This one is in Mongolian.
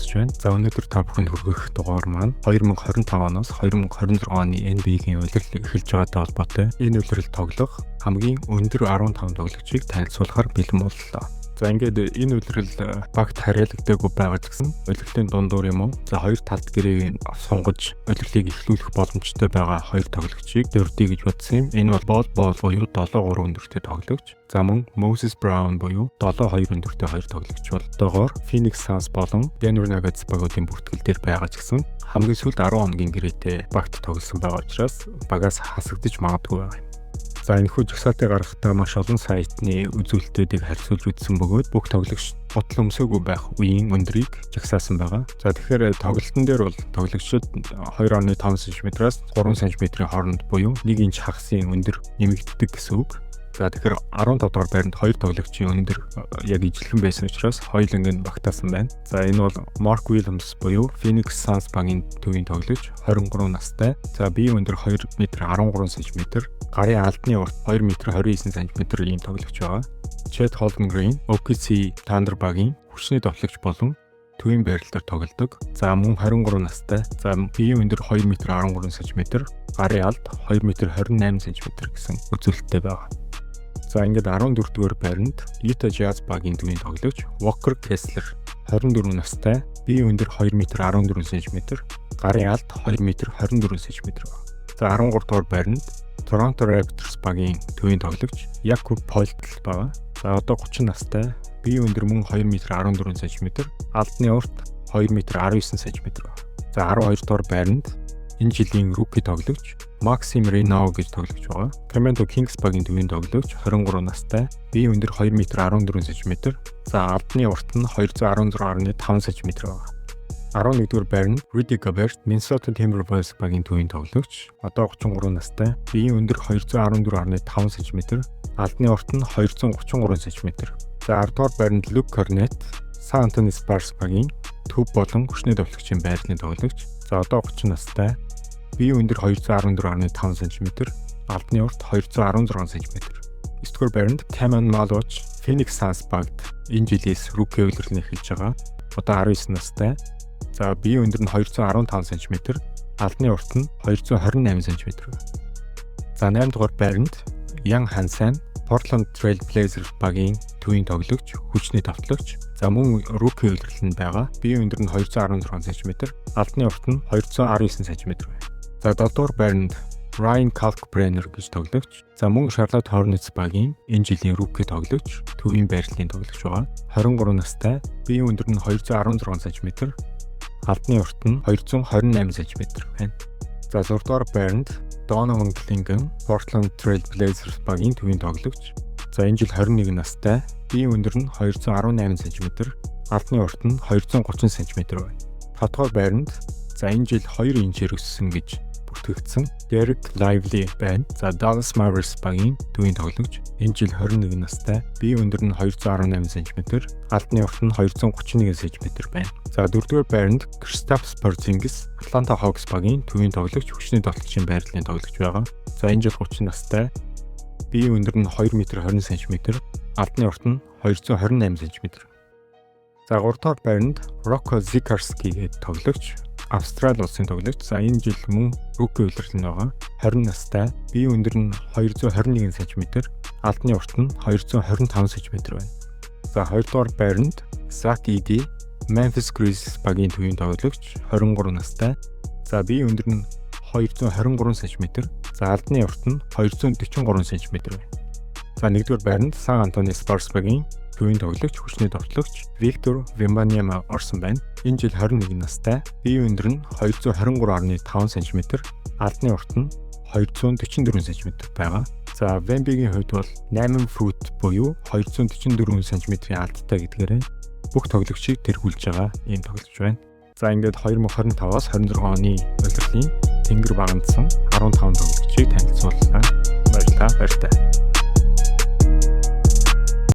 сонсож байна. За өнөөдөр та бүхэнд хүргэх дугаар маань 2025 оноос 2026 оны NBA-гийн улирал эхэлж байгаатай холбоотой. Энэ улирал тоглох хамгийн өндөр 15 тоглогчийг танилцуулахар бэлэн боллоо. За ингээд энэ улирал багт хариалагдаагүй байгаа гэсэн улирлын дундуур юм уу? За хоёр талд гэрээг сунгаж улирлыг эхлүүлэх боломжтой байгаа хоёр тоглогчийг дөрдий гэж бодсон юм. Энэ бол Bol буюу 7-3 өндөртэй тоглогч. За мөн Moses Brown буюу 7-2 өндөртэй хоёр тоглогч бол доогоор Phoenix Suns болон Denver Nuggets багуудын бүртгэл дээр байгаа ч гэсэн хамгийн сүүлд 10 хоногийн гэрээтэй багт тоглосон байгаа учраас багаас хасагдаж магадгүй байна. За энэхүү жагсаалтыг гаргахдаа маш олон сайтны үзүүлэлтүүдийг харьцуулж үзсэн бөгөөд бүх тоглогч гутал өмсөөгүй байх үеийн өндрийг жагсаасан байгаа. За тэгэхээр тоглолтын дээр бол тоглогчид 2.5 см-аас 3 см-ийн хооронд буюу 1 инч хагасын өндөр нэмэгддэг гэсэн үг. За тэгэхээр 15 дугаар байранд хоёр тоглогчийн өндөр яг ижилхэн байсан учраас хоёуланг нь багтаасан байна. За энэ бол Mark Williams буюу Phoenix Suns багийн төвийн тоглогч 23 настай. За биеийн өндөр 2 м 13 см, гарын алдны урт 2 м 29 см-ийн тоглогч байгаа. Chet Holmgren OKC Thunder багийн хүчний тоглогч болон төвийн байрлалаар тоглодог. За мөн 23 настай. За биеийн өндөр 2 м 13 см, гарын алд 2 м 28 см гэсэн үзүүлэлттэй байгаа. За ингээд 14 дугаар байранд Utah Jazz багийн төвийн тоглогч Walker Kessler 24 настай, биеийн өндөр 2 м 14 см, гарын алд 2 м 24 см байна. За 13 дугаар байранд Toronto Raptors багийн төвийн тоглогч Jakob Poeltl байгаа. За одоо 30 настай, биеийн өндөр мөн 2 м 14 см, алдны урт 2 м 19 см байна. За 12 дугаар байранд энэ жилийн rookie тоглогч Maxim Renaud гэж тоглогч байгаа. Sacramento Kings багийн төвийн тоглогч 23 настай, биеийн өндөр 2 м 14 см, за алдны урт нь 216.5 см байгаа. 11-р байранд Rudy Gobert Minnesota Timberwolves багийн төвийн тоглогч, одоо 33 настай, биеийн өндөр 214.5 см, алдны урт нь 233 см. За 10-р байранд Luke Cornet San Antonio Spurs багийн төв болон хүчний тоглогчийн байрлалын тоглогч, за одоо 30 настай, биеийн өндөр 214.5 см, алдны урт 216 см. 9-р байранд Cameron Malone Phoenix Suns багт энэ жилээс rookie улирлын эхэлж байгаа. Одоо 19 настай. За биеийн өндөр нь 215 см, алдны урт нь 228 см. За 8-р байранд Young Hansen Portland Trail Blazers багийн төвийн тоглогч, хүчний тоглогч. За мөн rookie улирлын байгаа. Биеийн өндөр нь 216 см, алдны урт нь 219 см байна. За 7-р байранд Ryan Kalkbrenner гэж тоглогч. За мөн Charlotte Hornets багийн энэ жилийн rookie тоглогч, төвийн байрлалын тоглогч байгаа. 23 настай, биеийн өндөр нь 216 см, алдны урт нь 228 см байна. За 6-р байранд Donovan Clingan Portland Trail Blazers багийн төвийн тоглогч. За энэ жил 21 настай, биеийн өндөр нь 218 см, алдны урт нь 230 см байна. 7-р байранд за энэ жил 2 инчээр өссөн гэж бүртгэгдсэн Derek Lively байна. За Dallas Mavericks багийн төвийн тоглогч. Энэ жил 21 настай, биеийн өндөр нь 218 см, алдны урт нь 231 см байна. За 4-р байранд Kristaps Porzingis Atlanta Hawks багийн төвийн тоглогч, хүчний тоглогчийн байрлалын тоглогч байгаа. За энэ жил 30 настай, биеийн өндөр нь 2 м 20 см, алдны урт нь 228 см. За 3-р байранд Rocco Zikarsky гэдэг тоглогч, Австрали улсын тоглогч. За энэ жил мөн rookie улирал нь байгаа. 20 настай, биеийн өндөр нь 221 см, алдны урт нь 225 см байна. За 2-р байранд Zach Edey Memphis Grizzlies багийн төвийн тоглогч, 23 настай. За биеийн өндөр нь 223 см, за алдны урт нь 243 см байна. За 1-р байранд San Antonio Spurs багийн төвийн тоглогч, хүчний тоглогч Victor Wembanyama орсон байна. Энэ жил 21 настай, биеийн өндөр нь 223.5 см, алдны урт нь 244 см байгаа. За Wemby-гийн хувьд бол 8 фут буюу 244 см-ийн алдтай гэдгээрээ бүх тоглогчийг тэргүүлж байгаа ийм тоглогч байна. За ингээд 2025-аас 26 оны улирлын тэнгэр багандсан 15 тоглогчийг танилцууллаа. Баярлалаа.